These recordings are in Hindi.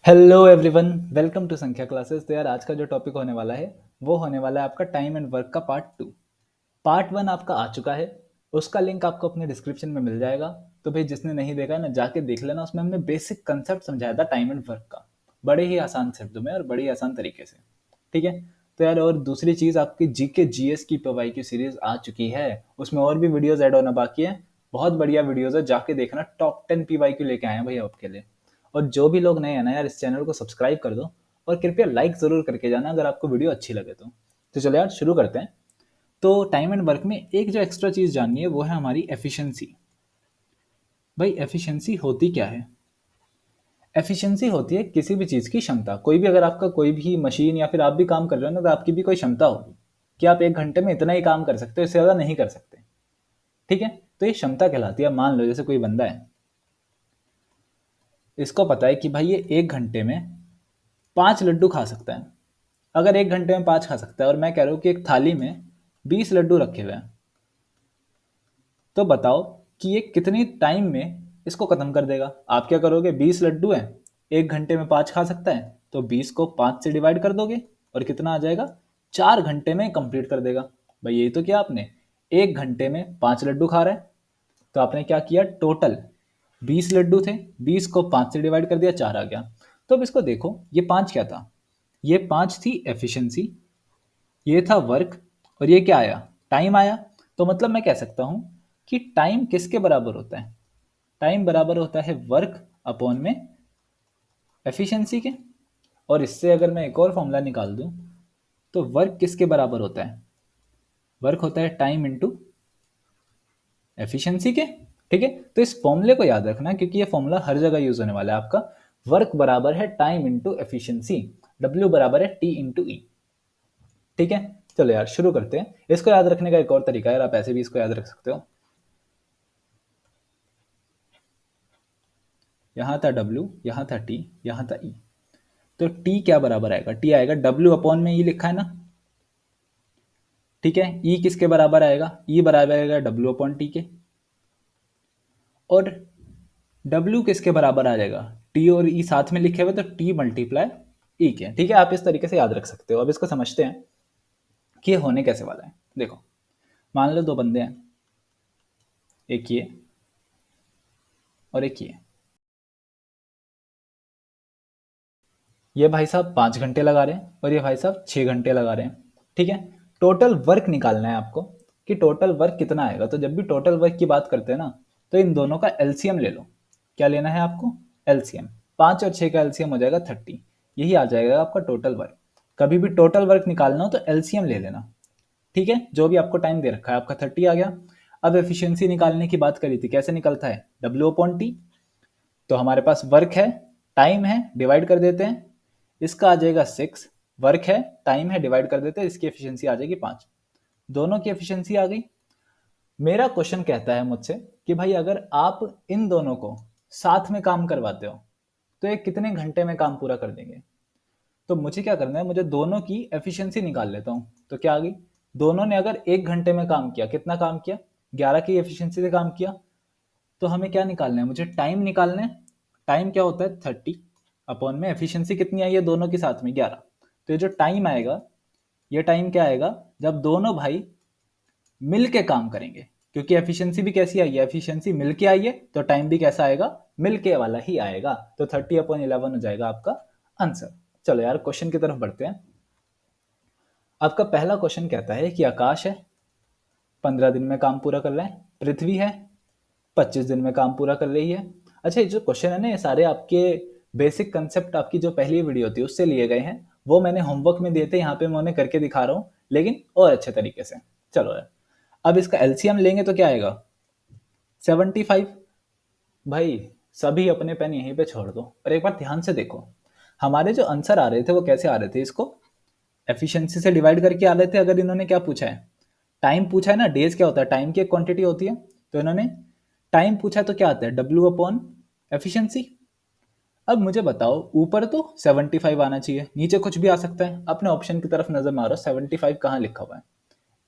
हेलो एवरीवन, वेलकम टू संख्या क्लासेस। तो यार आज का जो टॉपिक होने वाला है वो होने वाला है आपका टाइम एंड वर्क का पार्ट 2। पार्ट 1 आपका आ चुका है, उसका लिंक आपको अपने डिस्क्रिप्शन में मिल जाएगा। तो भाई जिसने नहीं देखा है ना, जाके देख लेना। उसमें हमने बेसिक कंसेप्ट समझाया था टाइम एंड वर्क का, बड़े ही आसान शब्दों में और बड़ी ही आसान तरीके से। ठीक है। तो यार और दूसरी चीज़, आपकी जीके जीएस की पवाई की सीरीज आ चुकी है, उसमें और भी वीडियोज ऐड होना बाकी है। बहुत बढ़िया वीडियोज है, जाके देखना। टॉप 10 पीवाई क्यू लेके आए हैं भाई आपके लिए। और जो भी लोग नए हैं ना यार, इस चैनल को सब्सक्राइब कर दो और कृपया लाइक ज़रूर करके जाना अगर आपको वीडियो अच्छी लगे तो चलो यार शुरू करते हैं। तो टाइम एंड वर्क में एक जो एक्स्ट्रा चीज़ जाननी है वो है हमारी एफिशिएंसी। भाई एफिशिएंसी होती क्या है? एफिशिएंसी होती है किसी भी चीज़ की क्षमता। कोई भी, अगर आपका कोई भी मशीन या फिर आप भी काम कर रहे हो ना, तो आपकी भी कोई क्षमता होगी कि आप 1 घंटे में इतना ही काम कर सकते हो, इससे ज़्यादा नहीं कर सकते। ठीक है। तो ये क्षमता कहलाती है। मान लो जैसे कोई बंदा है, इसको पता है कि भाई ये 1 घंटे में 5 लड्डू खा सकता है। अगर 1 घंटे में 5 खा सकता है और मैं कह रहा हूँ कि एक थाली में 20 लड्डू रखे हुए हैं, तो बताओ कि ये कितनी टाइम में इसको खत्म कर देगा। आप क्या करोगे? 20 लड्डू हैं, 1 घंटे में 5 खा सकता है, तो 20 को 5 से डिवाइड कर दोगे और कितना आ जाएगा? 4 घंटे में कंप्लीट कर देगा। भाई यही तो किया आपने, 1 घंटे में 5 लड्डू खा रहा है, तो आपने क्या किया? टोटल 20 लड्डू थे, 20 को 5 से डिवाइड कर दिया, 4 आ गया। तो अब इसको देखो, ये 5 क्या था? ये 5 थी एफिशिएंसी, ये था वर्क, और ये क्या आया? टाइम आया। तो मतलब मैं कह सकता हूं कि टाइम किसके बराबर होता है? टाइम बराबर होता है वर्क अपॉन में एफिशिएंसी के। और इससे अगर मैं एक और फॉर्मूला निकाल दूं, तो वर्क किसके बराबर होता है? वर्क होता है टाइम इंटू एफिशिएंसी के। ठीक है। तो इस फॉर्मूले को याद रखना, क्योंकि ये फॉर्मूला हर जगह यूज होने वाला है आपका। वर्क बराबर है टाइम इंटू एफिशिएंसी, डब्ल्यू बराबर है टी इंटू ई। ठीक है। चलो यार शुरू करते हैं। इसको याद रखने का एक और तरीका है, आप ऐसे भी इसको याद रख सकते हो। यहाँ था W, यहाँ था T, यहाँ था E। तो T क्या बराबर आएगा? T आएगा W अपॉन में E लिखा है ना। ठीक है। E किसके बराबर आएगा? E बराबर आएगा W अपॉन T के। और W किसके बराबर आ जाएगा? T और E साथ में लिखे हुए, तो T मल्टीप्लाई E के। ठीक है। आप इस तरीके से याद रख सकते हो। अब इसको समझते हैं कि ये होने कैसे वाला है। देखो, मान लो दो बंदे हैं, एक ये और एक ये भाई साहब 5 घंटे लगा रहे हैं और ये भाई साहब 6 घंटे लगा रहे हैं। ठीक है। टोटल वर्क निकालना है आपको कि टोटल वर्क कितना आएगा। तो जब भी टोटल वर्क की बात करते हैं ना, तो इन दोनों का एलसीएम ले लो। क्या लेना है आपको? एलसीएम। 5 और 6 का एलसीएम हो जाएगा 30। यही आ जाएगा आपका टोटल वर्क। कभी भी टोटल वर्क निकालना हो तो एलसीएम ले लेना। ठीक है। जो भी आपको टाइम दे रखा है, आपका 30 आ गया। अब एफिशिएंसी निकालने की बात करी थी, कैसे निकलता है? W upon T. तो हमारे पास वर्क है, टाइम है, डिवाइड कर देते हैं। इसका आ जाएगा 6। वर्क है, टाइम है, डिवाइड कर देते हैं, इसकी एफिशिएंसी आ जाएगी 5। दोनों की एफिशिएंसी आ गई। मेरा क्वेश्चन कहता है मुझसे कि भाई अगर आप इन दोनों को साथ में काम करवाते हो, तो ये कितने घंटे में काम पूरा कर देंगे? तो मुझे क्या करना है? मुझे दोनों की एफिशिएंसी निकाल लेता हूँ। तो क्या आ गई? दोनों ने अगर 1 घंटे में काम किया, कितना काम किया? 11 की एफिशिएंसी से काम किया। तो हमें क्या निकालना है? मुझे टाइम निकालना है। टाइम क्या होता है? 30 अपॉन में एफिशिएंसी कितनी आई है दोनों के साथ में? 11। तो ये जो टाइम आएगा, ये टाइम क्या आएगा? जब दोनों भाई मिल के काम करेंगे। क्योंकि एफिशिएंसी भी कैसी आई है? एफिशिएंसी मिल के आई है, तो टाइम भी कैसा आएगा? मिल के वाला ही आएगा। तो 30/11 हो जाएगा आपका आंसर। चलो यार क्वेश्चन की तरफ बढ़ते हैं। आपका पहला क्वेश्चन कहता है कि आकाश है, 15 दिन में काम पूरा कर रहा है। पृथ्वी है, 25 दिन में काम पूरा कर रही है। अच्छा, ये जो क्वेश्चन है ना, ये सारे आपके बेसिक कंसेप्ट आपकी जो पहली वीडियो थी उससे लिए गए हैं। वो मैंने होमवर्क में दिए थे, यहाँ पे मैं उन्हें करके दिखा रहा हूँ, लेकिन और अच्छे तरीके से। चलो यार, अब इसका एलसीएम लेंगे तो क्या आएगा? 75। भाई सभी अपने पेन यहीं पे छोड़ दो और एक बार ध्यान से देखो। हमारे जो आंसर आ रहे थे वो कैसे आ रहे थे? इसको एफिशिएंसी से डिवाइड करके आ रहे थे। अगर इन्होंने क्या पूछा है? टाइम पूछा है ना। डेज क्या होता है? टाइम की एक क्वांटिटी होती है। तो इन्होंने टाइम पूछा है, तो क्या आता है? W upon efficiency. अब मुझे बताओ, ऊपर तो 75 आना चाहिए, नीचे कुछ भी आ सकता है। अपने ऑप्शन की तरफ नजर मारो, 75 कहाँ लिखा हुआ है?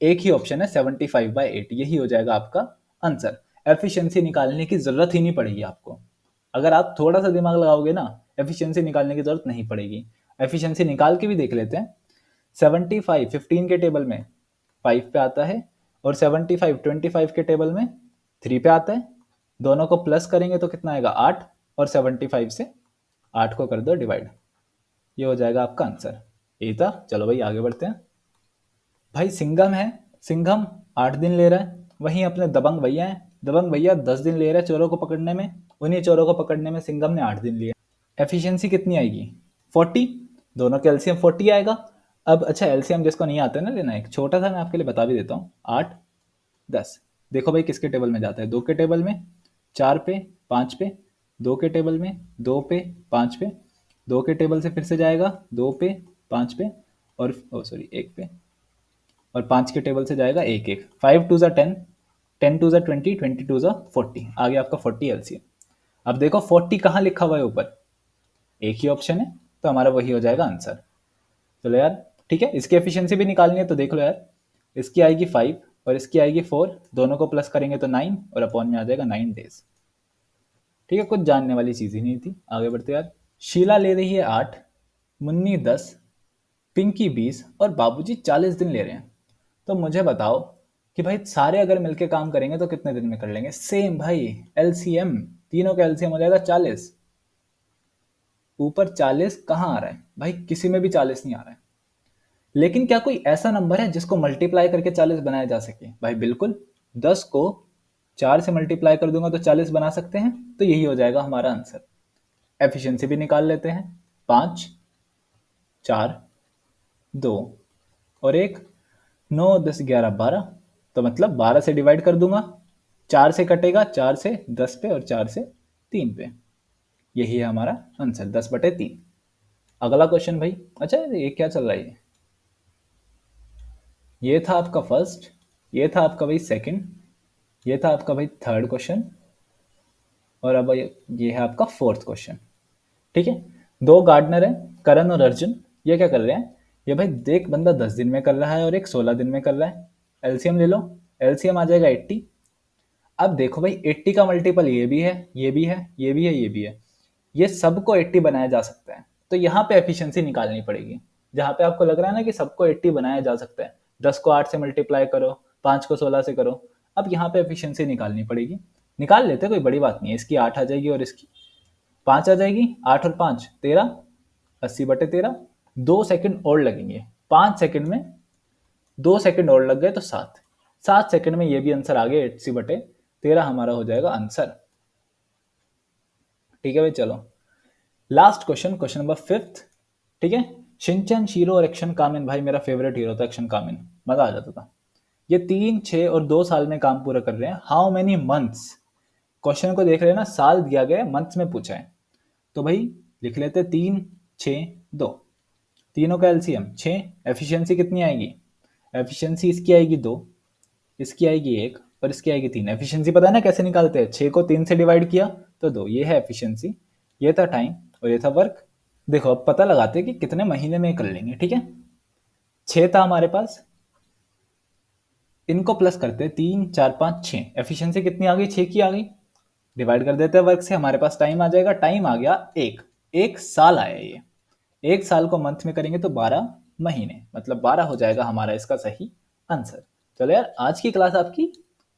एक ही ऑप्शन है, 75/8। यही हो जाएगा आपका आंसर। एफिशिएंसी निकालने की जरूरत ही नहीं पड़ेगी आपको। अगर आप थोड़ा सा दिमाग लगाओगे ना, एफिशिएंसी निकालने की जरूरत नहीं पड़ेगी। एफिशिएंसी निकाल के भी देख लेते हैं। 75 15 के टेबल में 5 पे आता है और 75 25 के टेबल में 3 पे आता है। दोनों को प्लस करेंगे तो कितना आएगा 8 और 75 से 8 को कर दो डिवाइड, ये हो जाएगा आपका आंसर। यही था। चलो भाई आगे बढ़ते हैं। भाई सिंघम है, सिंघम 8 दिन ले रहा है। वहीं अपने दबंग भैया है, दबंग भैया 10 दिन ले रहे हैं चोरों को पकड़ने में। उन्हीं चोरों को पकड़ने में सिंघम ने 8 दिन लिए। एफिशिएंसी कितनी आएगी 40, दोनों के एलसीएम 40 आएगा। अब अच्छा एलसीएम जिसको नहीं आता है ना लेना, एक छोटा सा मैं आपके लिए बता भी देता हूँ। 8 10, देखो भाई किसके टेबल में जाता है, 2 के टेबल में, 4 पे 5 पे, 2 के टेबल में, 2 पे 5 पे, 2 के टेबल से फिर से जाएगा 2 पे 5 पे और 1 पे, और 5 के टेबल से जाएगा 1 1। 5 2 10, 10 2 20, 20 2 40, आ गया आपका 40 एलसीएम। अब देखो 40 कहाँ लिखा हुआ है ऊपर, एक ही ऑप्शन है, तो हमारा वही हो जाएगा आंसर। चलो यार ठीक है, इसकी एफिशिएंसी भी निकालनी है तो देख लो यार, इसकी आएगी 5 और इसकी आएगी 4, दोनों को प्लस करेंगे तो 9 और अपॉन में आ जाएगा 9 डेज। ठीक है, कुछ जानने वाली चीज ही नहीं थी। आगे बढ़ते यार। शीला ले रही है 8, मुन्नी 10, पिंकी 20 और बाबूजी 40 दिन ले रहे हैं। तो मुझे बताओ कि भाई सारे अगर मिलके काम करेंगे तो कितने दिन में कर लेंगे। सेम भाई, एलसीएम, तीनों का एलसीएम हो जाएगा 40। ऊपर 40 कहाँ आ रहा है भाई, किसी में भी 40 नहीं आ रहा है। लेकिन क्या कोई ऐसा नंबर है जिसको मल्टीप्लाई करके 40 बनाया जा सके? भाई बिल्कुल, 10 को 4 से मल्टीप्लाई कर दूंगा तो 40 बना सकते हैं, तो यही हो जाएगा हमारा आंसर। एफिशिएंसी भी निकाल लेते हैं। 5 4 2 और 1, 9 10 11 12, तो मतलब 12 से डिवाइड कर दूंगा, 4 से कटेगा, 4 से 10 पे और 4 से 3 पे, यही है हमारा आंसर 10/3। अगला क्वेश्चन भाई। अच्छा ये क्या चल रहा है, ये था आपका फर्स्ट, ये था आपका भाई सेकंड, ये था आपका भाई थर्ड क्वेश्चन, और अब ये है आपका फोर्थ क्वेश्चन। ठीक है, दो गार्डनर हैं करण और अर्जुन, ये क्या कर रहे हैं, ये भाई देख बंदा 10 दिन में कर रहा है और एक 16 दिन में कर रहा है। एलसीएम ले लो, एलसीएम आ जाएगा 80। अब देखो भाई 80 का मल्टीपल ये भी है, ये भी है, ये भी है, ये भी है, ये सबको 80 बनाया जा सकता है। तो यहाँ पे एफिशिएंसी निकालनी पड़ेगी। जहाँ पे आपको लग रहा है ना कि सबको 80 बनाया जा सकता है, 10 को 8 से मल्टीप्लाई करो, 5 को 16 से करो, अब यहाँ पे एफिशिएंसी निकालनी पड़ेगी। निकाल लेते, कोई बड़ी बात नहीं है। इसकी 8 आ जाएगी और इसकी 5 आ जाएगी। 8 और 5 13, 80/13। 2 सेकंड और लगेंगे, 5 सेकंड में 2 सेकंड और लग गए तो 7 सेकंड में ये भी आंसर आ गया। 80/13 हमारा हो जाएगा आंसर। ठीक है भाई, चलो लास्ट क्वेश्चन, क्वेश्चन नंबर 5। ठीक है, शिनचैन, शीरो और एक्शन कामिन, भाई मेरा फेवरेट हीरो था एक्शन कामिन, मजा आ जाता था। ये 3 6 और 2 साल में काम पूरा कर रहे हैं। हाउ मेनी मंथ्स, क्वेश्चन को देख रहे हैं ना, साल दिया गया, मंथ्स में पूछा है, तो भाई लिख लेते 3 6 2, तीनों का एलसीएम 6। एफिशिएंसी कितनी आएगी, एफिशिएंसी इसकी आएगी 2, इसकी आएगी 1 और इसकी आएगी 3। एफिशिएंसी पता है ना कैसे निकालते हैं, 6 को 3 से डिवाइड किया तो 2, ये है एफिशिएंसी। ये था टाइम और ये था वर्क। देखो अब पता लगाते हैं कि कितने महीने में कर लेंगे। ठीक है, 6 था हमारे पास, इनको प्लस करते हैं, 3 4 5 6, एफिशिएंसी कितनी आ गई, 6 की आ गई। डिवाइड कर देते हैं वर्क से, हमारे पास टाइम आ जाएगा, टाइम आ गया 1 साल आया ये। 1 साल को मंथ में करेंगे तो 12 महीने, मतलब 12 हो जाएगा हमारा इसका सही आंसर। चलो यार, आज की क्लास आपकी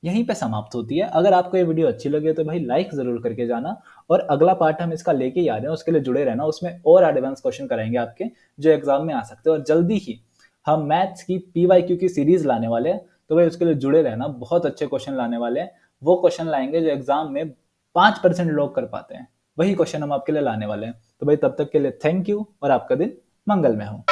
यहीं पे समाप्त होती है। अगर आपको ये वीडियो अच्छी लगे तो भाई लाइक जरूर करके जाना, और अगला पार्ट हम इसका लेके ही आ रहे हैं, उसके लिए जुड़े रहना। उसमें और एडवांस क्वेश्चन कराएंगे आपके, जो एग्जाम में आ सकते हैं, और जल्दी ही हम मैथ्स की PYQ की सीरीज लाने वाले हैं, तो भाई उसके लिए जुड़े रहना। बहुत अच्छे क्वेश्चन लाने वाले हैं, वो क्वेश्चन लाएंगे जो एग्जाम में 5% लोग कर पाते हैं, वही क्वेश्चन हम आपके लिए लाने वाले हैं। तो भाई तब तक के लिए थैंक यू, और आपका दिन मंगलमय हो।